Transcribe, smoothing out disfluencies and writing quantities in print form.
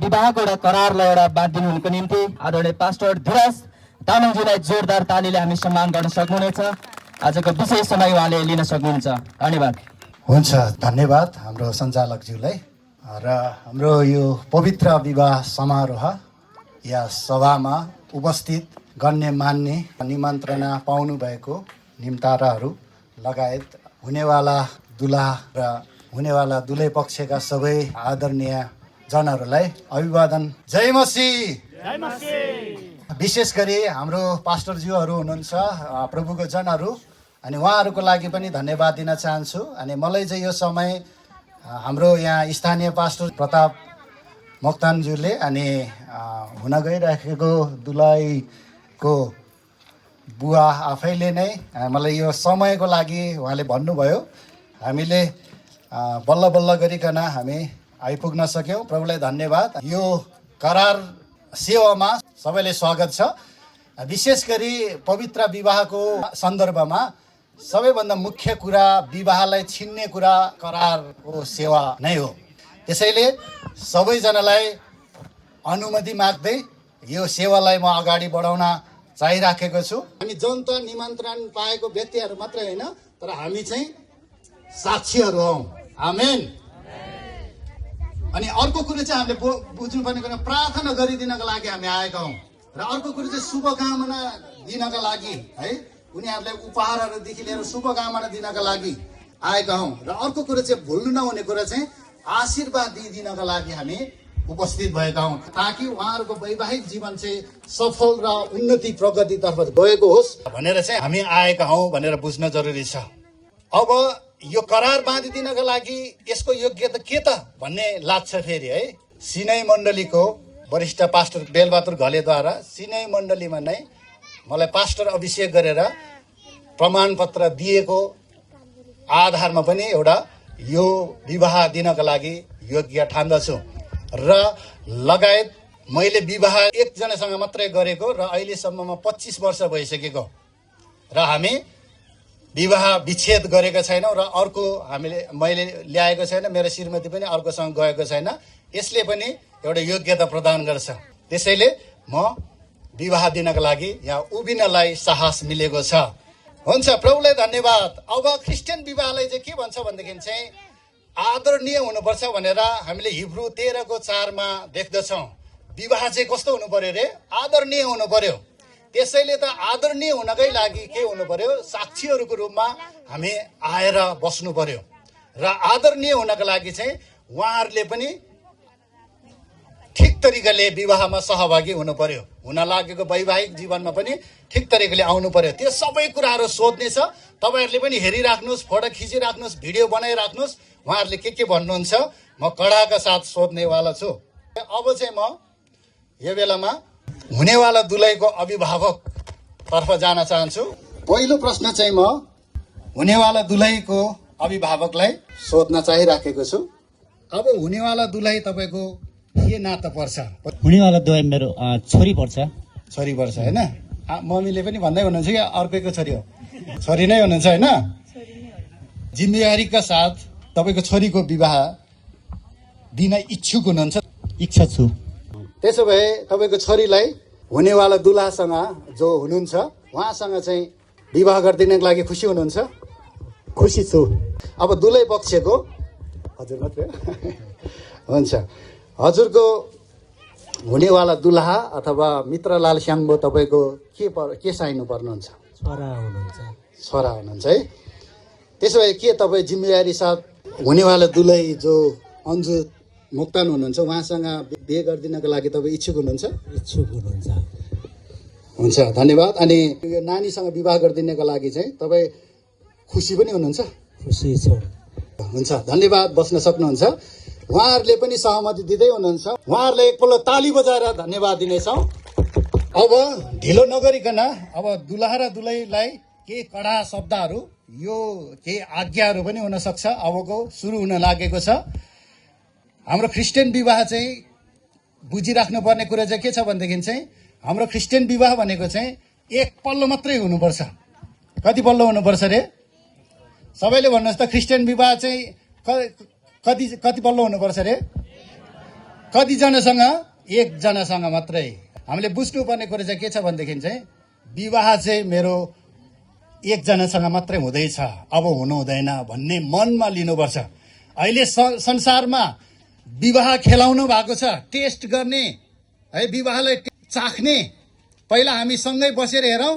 विवाहको एउटा करारलाई एउटा बाँधिदिनुको निम्ति आदरणीय पास्टर धीरज तामाङजीलाई जोरदार तालीले हामी सम्मान गर्न सक्नुहुनेछ। आजको विशेष समय उहाँले लिन सक्नुहुन्छ। धन्यवाद। हुन्छ, धन्यवाद हाम्रो सञ्चालकज्यूलाई। र हाम्रो यो पवित्र विवाह समारोह या सभामा उपस्थित गण्यमान्य निमन्त्रणा पाउनुभएको निम्ताराहरू लगायत हुनेवाला दुल्हा र हुनेवाला दुलै पक्षका सबै आदरणीय जनहरूलाई अभिवादन। जय मसी। विशेष गरी हाम्रो पास्टरज्यूहरू हुनुहुन्छ, प्रभुको जनहरू, अनि उहाँहरूको लागि पनि धन्यवाद दिन चाहन्छु। अनि मलाई चाहिँ यो समय हाम्रो यहाँ स्थानीय पास्टर प्रताप मोक्तानज्यूले अनि हुन गइराखेको दुलाईको बुवा आफैले नै मलाई यो समयको लागि उहाँले भन्नुभयो। हामीले बल्ल बल्ल गरिकन हामी आइपुग्न सक्यौँ। प्रभुलाई धन्यवाद। यो करार सेवामा सबैले स्वागत छ। विशेष गरी पवित्र विवाहको सन्दर्भमा सबैभन्दा मुख्य कुरा विवाहलाई छिन्ने कुरा करारको सेवा नै हो। त्यसैले सबैजनालाई अनुमति माग्दै यो सेवालाई म अगाडि बढाउन चाहिराखेको छु। हामी जनता निमन्त्रण पाएको व्यक्तिहरू मात्रै होइन, तर हामी चाहिँ साक्षीहरू हौँ। आमेन। अनि अर्को कुरो चाहिँ हामीले बुझ्नुपर्ने कुरा, प्रार्थना गरिदिनको लागि हामी आएका हौँ। र अर्को कुरो चाहिँ शुभकामना दिनका लागि है, उनीहरूलाई उपहारहरूदेखि लिएर शुभकामना दिनका लागि आएका हौँ। र अर्को कुरो चाहिँ भुल्नु नहुने कुरा चाहिँ आशीर्वाद दिइदिनका लागि हामी उपस्थित भएका हौँ, ताकि उहाँहरूको वैवाहिक जीवन चाहिँ सफल र उन्नति प्रगतितर्फ गएको होस् भनेर चाहिँ हामी आएका हौँ भनेर बुझ्न जरुरी छ। अब यो करार बाँधिदिनका लागि यसको योग्यता के त भन्ने लाग्छ फेरि है। सिनै मण्डलीको वरिष्ठ पास्टर बेलबहादुर घलेद्वारा सिनै मण्डलीमा नै मलाई पास्टर अभिषेक गरेर प्रमाणपत्र दिएको आधारमा पनि एउटा यो विवाह दिनका लागि योग्य ठान्दछु। र लगायत मैले विवाह एकजनासँग मात्रै गरेको र अहिलेसम्ममा 25 वर्ष भइसकेको, र हामी विवाह विच्छेद गरेको छैनौँ र अर्को मैले ल्याएको छैन, मेरो श्रीमती पनि अर्कोसँग गएको छैन। यसले पनि एउटा योग्यता प्रदान गर्छ। त्यसैले म विवाह दिनका लागि यहाँ उभिनलाई साहस मिलेको छ। हुन्छ, प्रभुलाई धन्यवाद। अब क्रिस्चियन विवाहलाई चाहिँ के भन्छ भनेदेखि चाहिँ आदरणीय हुनुपर्छ भनेर हामीले हिब्रू 13:4 देख्दछौँ। विवाह चाहिँ कस्तो हुनु पर्यो रे? आदरणीय हुनु पर्यो। त्यसैले त आदरणीय हुनकै लागि के हुनु पर्यो? साक्षीहरूको रूपमा हामी आएर बस्नु पर्यो। र आदरणीय हुनका लागि चाहिँ उहाँहरूले पनि ठिक तरिकाले विवाहमा सहभागी हुनु पर्यो। हुन लागेको वैवाहिक जीवनमा पनि ठिक तरिकाले आउनु पर्यो। त्यो सबै कुराहरू सोध्ने छ। तपाईँहरूले पनि हेरिराख्नुहोस्, फोटो खिचिराख्नुहोस्, भिडियो बनाइराख्नुहोस्। उहाँहरूले के भन्नुहुन्छ म कडाका साथ सोध्नेवाला छु। अब चाहिँ म यो बेलामा हुनेवाला दुलैको अभिभावक तर्फ जान चाहन्छु। पहिलो प्रश्न चाहिँ म हुनेवाला दुलैको अभिभावकलाई सोध्न चाहिराखेको छु। अब हुनेवाला दुलै तपाईँको के नाता पर्छ? हुनेवाला दुलै मेरो छोरी पर्छ। छोरी पर्छ होइन? मम्मीले पनि भन्दै हुनुहुन्छ कि अर्कैको छोरी हो? छोरी नै हुनुहुन्छ होइन? जिम्मेवारीका साथ तपाईँको छोरीको विवाह दिन इच्छुक हुनुहुन्छ? इच्छा छु। त्यसो भए तपाईँको छोरीलाई हुनेवाला दुल्हासँग जो हुनुहुन्छ उहाँसँग चाहिँ विवाह गरिदिनको लागि खुसी हुनुहुन्छ? खुसी छु। अब दुलै पक्षको हजुर मात्रै हुन्छ। हजुरको हुनेवाला दुल्हा अथवा मित्रलाल स्याङ्बो तपाईँको के चाहिनु पर्नुहुन्छ? छोरा हुनुहुन्छ। छोरा हुनुहुन्छ है। त्यसो भए के तपाईँ जिम्मेवारी साथ हुनेवाला दुलै जो अन्जु मोक्तान हुनुहुन्छ उहाँसँग बिहे गरिदिनको लागि तपाईँ इच्छुक हुनुहुन्छ? इच्छुक हुनुहुन्छ। हुन्छ, धन्यवाद। अनि यो नानीसँग विवाह गरिदिनको लागि चाहिँ तपाईँ खुसी पनि हुनुहुन्छ? खुसी छु। हुन्छ, धन्यवाद। बस्न सक्नुहुन्छ। उहाँहरूले पनि सहमति दिँदै हुनुहुन्छ। उहाँहरूलाई एकपल्ट ताली बजाएर धन्यवाद दिनेछौँ। अब ढिलो नगरिकन अब दुल्हा र दुलैलाई केही कडा शब्दहरू, यो केही आज्ञाहरू पनि हुनसक्छ। अबको सुरु हुन लागेको छ। हाम्रो क्रिस्चियन विवाह चाहिँ बुझिराख्नुपर्ने कुरा चाहिँ के छ भनेदेखि चाहिँ हाम्रो क्रिस्चियन विवाह भनेको चाहिँ एक पल्लो मात्रै हुनुपर्छ। कति पल्लो हुनुपर्छ रे? सबैले भन्नुहोस् त, क्रिस्चियन विवाह चाहिँ कति पल्लो हुनुपर्छ रे? कतिजनासँग एकजनासँग मात्रै। हामीले बुझ्नुपर्ने कुरो चाहिँ के छ भनेदेखि चाहिँ विवाह चाहिँ मेरो एकजनासँग मात्रै हुँदैछ, अब हुनु हुँदैन भन्ने मनमा लिनुपर्छ। अहिले संसारमा विवाह खेलाउनु भएको छ, टेस्ट गर्ने है, विवाहलाई चाख्ने। पहिला हामी सँगै बसेर हेरौँ,